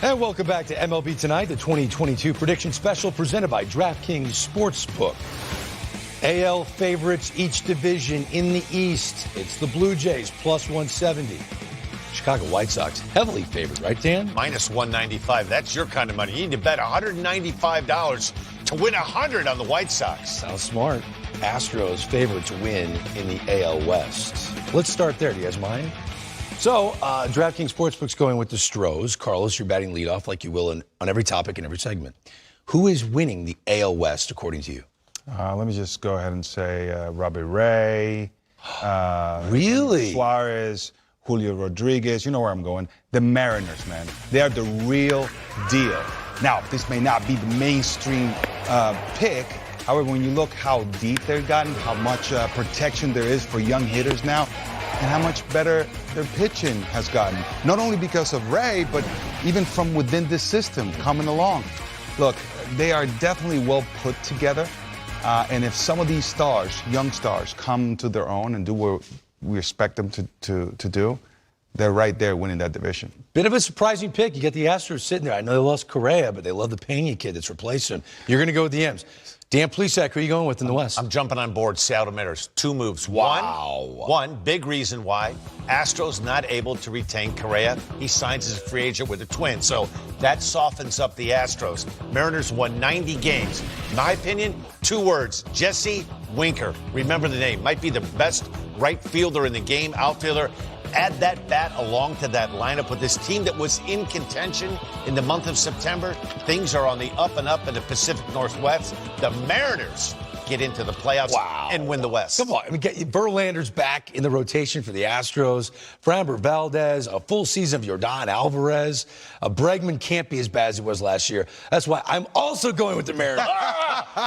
And welcome back to MLB Tonight, the 2022 prediction special presented by DraftKings Sportsbook. AL favorites each division in the East. It's the Blue Jays, plus 170. Chicago White Sox, heavily favored, right, Dan? Minus 195. That's your kind of money. You need to bet $195 to win 100 on the White Sox. Sounds smart. Astros favored to win in the AL West. Let's start there. Do you guys mind? So, DraftKings Sportsbook's going with the Stros. Carlos, you're batting leadoff like you will on every topic in every segment. Who is winning the AL West, according to you? Let me just go ahead and say Robbie Ray. Really? Suarez, Julio Rodriguez. You know where I'm going. The Mariners, man. They are the real deal. Now, this may not be the mainstream pick. However, when you look how deep they've gotten, how much protection there is for young hitters now, and how much better their pitching has gotten. Not only because of Ray, but even from within this system coming along. Look, they are definitely well put together. And if some of these stars, young stars, come to their own and do what we expect them to do, they're right there winning that division. Bit of a surprising pick. You get the Astros sitting there. I know they lost Correa, but they love the Pena kid that's replaced him. You're going to go with the M's. Dan Plesac, who are you going with in the West? I'm jumping on board Seattle Mariners. Two moves. Wow. One big reason why. Astros not able to retain Correa. He signs as a free agent with the Twins. So that softens up the Astros. Mariners won 90 games. In my opinion, two words. Jesse Winker. Remember the name. Might be the best right fielder in the game, outfielder. Add that bat along to that lineup with this team that was in contention in the month of September. Things are on the up and up in the Pacific Northwest. The Mariners get into the playoffs and win the West. Come on. I mean, Verlander's back in the rotation for the Astros. Framber Valdez, a full season of Yordan Alvarez. Bregman can't be as bad as he was last year. That's why I'm also going with the Mariners.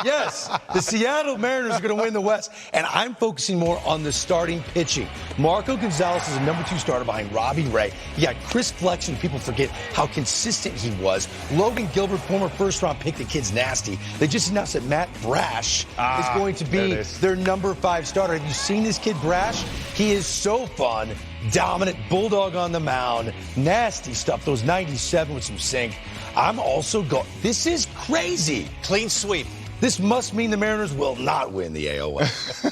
Yes, the Seattle Mariners are going to win the West, and I'm focusing more on the starting pitching. Marco Gonzalez is a number 2 starter behind Robbie Ray. You got Chris Flexen. People forget how consistent he was. Logan Gilbert, former first-round pick. The kid's nasty. They just announced that Matt Brash is going to be their number 5 starter. Have you seen this kid, Brash? He is so fun. Dominant bulldog on the mound. Nasty stuff. Those 97 with some sink. I'm also going. This is crazy. Clean sweep. This must mean the Mariners will not win the AL West.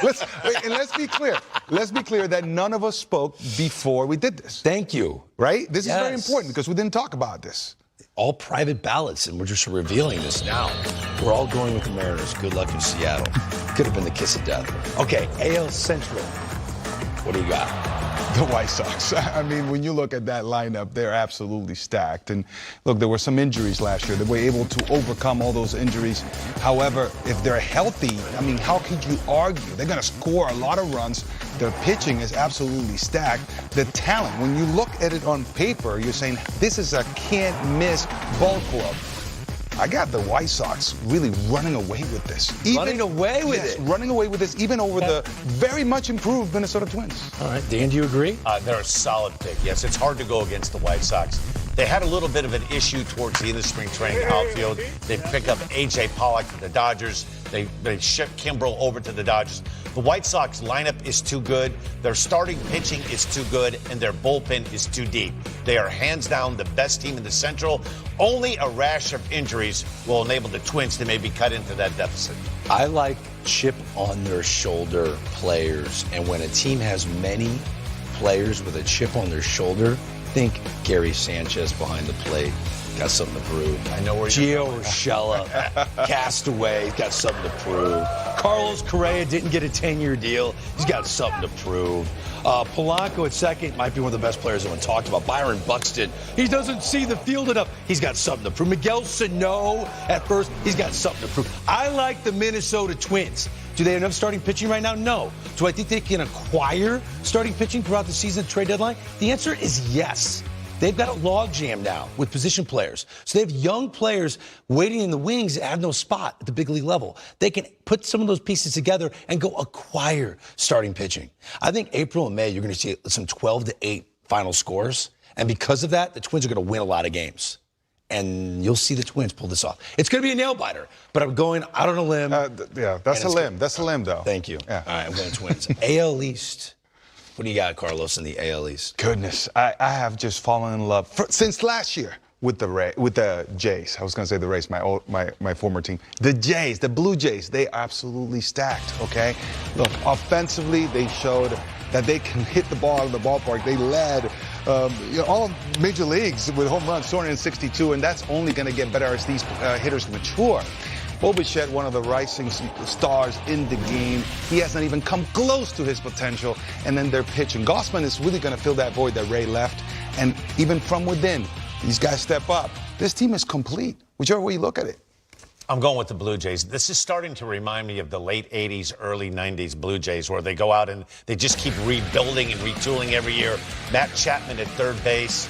Let's be clear. Let's be clear that none of us spoke before we did this. Thank you. Right? This is very important because we didn't talk about this. All private ballots, and we're just revealing this now. We're all going with the Mariners. Good luck in Seattle. Could have been the kiss of death. Okay, AL Central. What do you got? The White Sox. I mean, when you look at that lineup, they're absolutely stacked. And look, there were some injuries last year. They were able to overcome all those injuries. However, if they're healthy, I mean, how could you argue? They're going to score a lot of runs. Their pitching is absolutely stacked. The talent, when you look at it on paper, you're saying this is a can't-miss ball club. I got the White Sox really running away with this. Running away with it? Running away with this, even over the very much improved Minnesota Twins. All right, Dan, do you agree? They're a solid pick, yes. It's hard to go against the White Sox. They had a little bit of an issue towards the end of spring training outfield. They pick up A.J. Pollock for the Dodgers. They ship Kimbrel over to the Dodgers. The White Sox lineup is too good. Their starting pitching is too good, and their bullpen is too deep. They are hands down the best team in the Central. Only a rash of injuries will enable the Twins to maybe cut into that deficit. I like chip on their shoulder players, and when a team has many players with a chip on their shoulder, think Gary Sanchez behind the plate. Got something to prove. I know where you're going. Gio Urshela, Castaway, got something to prove. Carlos Correa didn't get a 10-year deal. He's got something to prove. Polanco at second might be one of the best players anyone talked about. Byron Buxton, he doesn't see the field enough. He's got something to prove. Miguel Sano at first, he's got something to prove. I like the Minnesota Twins. Do they have enough starting pitching right now? No. Do I think they can acquire starting pitching throughout the season trade deadline? The answer is yes. They've got a logjam now with position players. So they have young players waiting in the wings that have no spot at the big league level. They can put some of those pieces together and go acquire starting pitching. I think April and May, you're going to see some 12-8 final scores. And because of that, the Twins are going to win a lot of games. And you'll see the Twins pull this off. It's going to be a nail-biter, but I'm going out on a limb. That's a limb. That's a limb, though. Thank you. Yeah. All right, I'm going Twins. AL East. What do you got, Carlos, in the AL East? Goodness, I have just fallen in love since last year with the Jays. I was going to say the Rays, my former team. The Jays, the Blue Jays, they absolutely stacked, okay? Look, offensively, they showed that they can hit the ball out of the ballpark. They led all major leagues with home runs, 262, and that's only going to get better as these hitters mature. Bo Bichette, one of the rising stars in the game. He hasn't even come close to his potential. And then their pitching. Gossman is really going to fill that void that Ray left. And even from within, these guys step up. This team is complete, whichever way you look at it. I'm going with the Blue Jays. This is starting to remind me of the late 80s, early 90s Blue Jays, where they go out and they just keep rebuilding and retooling every year. Matt Chapman at third base.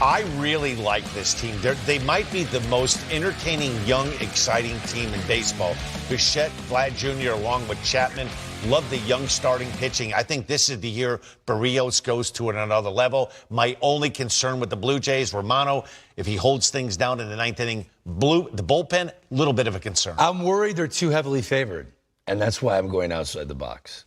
I really like this team. They might be the most entertaining, young, exciting team in baseball. Bichette, Vlad Jr., along with Chapman. Love the young starting pitching. I think this is the year Barrios goes to another level. My only concern with the Blue Jays, Romano, if he holds things down in the ninth inning, the bullpen, a little bit of a concern. I'm worried they're too heavily favored, and that's why I'm going outside the box.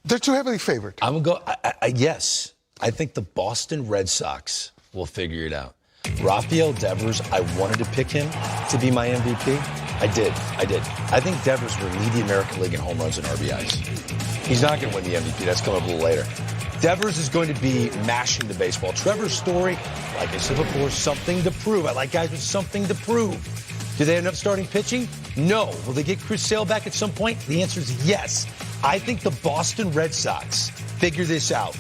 They're too heavily favored. I'm going to go, yes. I think the Boston Red Sox will figure it out. Rafael Devers, I wanted to pick him to be my MVP. I did. I think Devers will lead the American League in home runs and RBIs. He's not going to win the MVP. That's coming up a little later. Devers is going to be mashing the baseball. Trevor Story, like I said before, something to prove. I like guys with something to prove. Do they have enough starting pitching? No. Will they get Chris Sale back at some point? The answer is yes. I think the Boston Red Sox figure this out.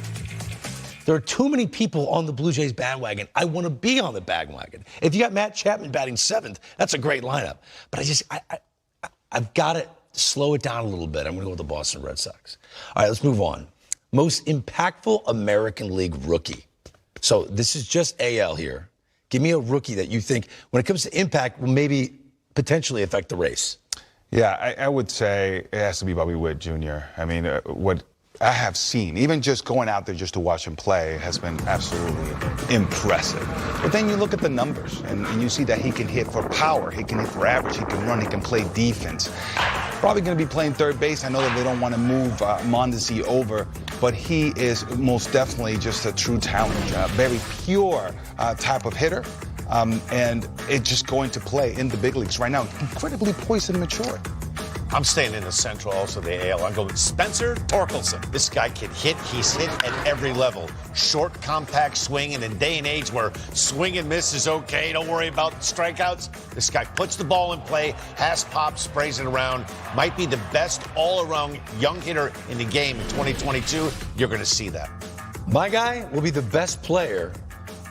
There are too many people on the Blue Jays bandwagon. I want to be on the bandwagon. If you got Matt Chapman batting seventh, that's a great lineup. But I've got to slow it down a little bit. I'm going to go with the Boston Red Sox. All right, let's move on. Most impactful American League rookie. So this is just AL here. Give me a rookie that you think, when it comes to impact, will maybe potentially affect the race. Yeah, I would say it has to be Bobby Witt Jr. I mean, what I have seen, even just going out there just to watch him play, has been absolutely impressive. But then you look at the numbers, and you see that he can hit for power, he can hit for average, he can run, he can play defense. Probably going to be playing third base. I know that they don't want to move Mondesi over, but he is most definitely just a true talent, very pure type of hitter. And it's just going to play in the big leagues right now. Incredibly poised and mature. I'm staying in the Central, also the AL. I'm going with Spencer Torkelson. This guy can hit. He's hit at every level. Short, compact swing. And in a day and age where swing and miss is okay, don't worry about strikeouts. This guy puts the ball in play, has pop, sprays it around. Might be the best all-around young hitter in the game in 2022. You're going to see that. My guy will be the best player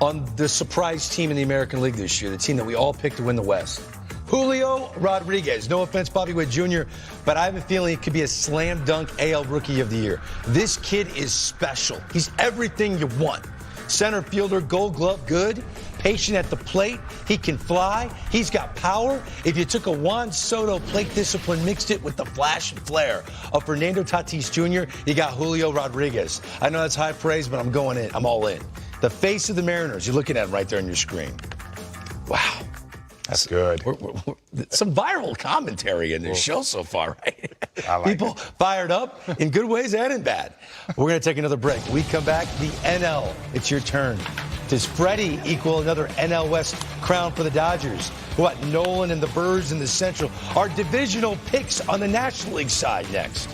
on the surprise team in the American League this year, the team that we all picked to win the West. Julio Rodriguez. No offense, Bobby Witt Jr., but I have a feeling it could be a slam dunk AL Rookie of the Year. This kid is special. He's everything you want. Center fielder, Gold Glove, good. Patient at the plate. He can fly. He's got power. If you took a Juan Soto plate discipline, mixed it with the flash and flare of Fernando Tatis Jr., you got Julio Rodriguez. I know that's high praise, but I'm going in. I'm all in. The face of the Mariners. You're looking at it right there on your screen. Wow. That's good. Some viral commentary in this show so far, right? I like People fired up in good ways and in bad. We're going to take another break. When we come back, the NL. It's your turn. Does Freddie equal another NL West crown for the Dodgers? What, Nolan and the Birds in the Central? Our divisional picks on the National League side next.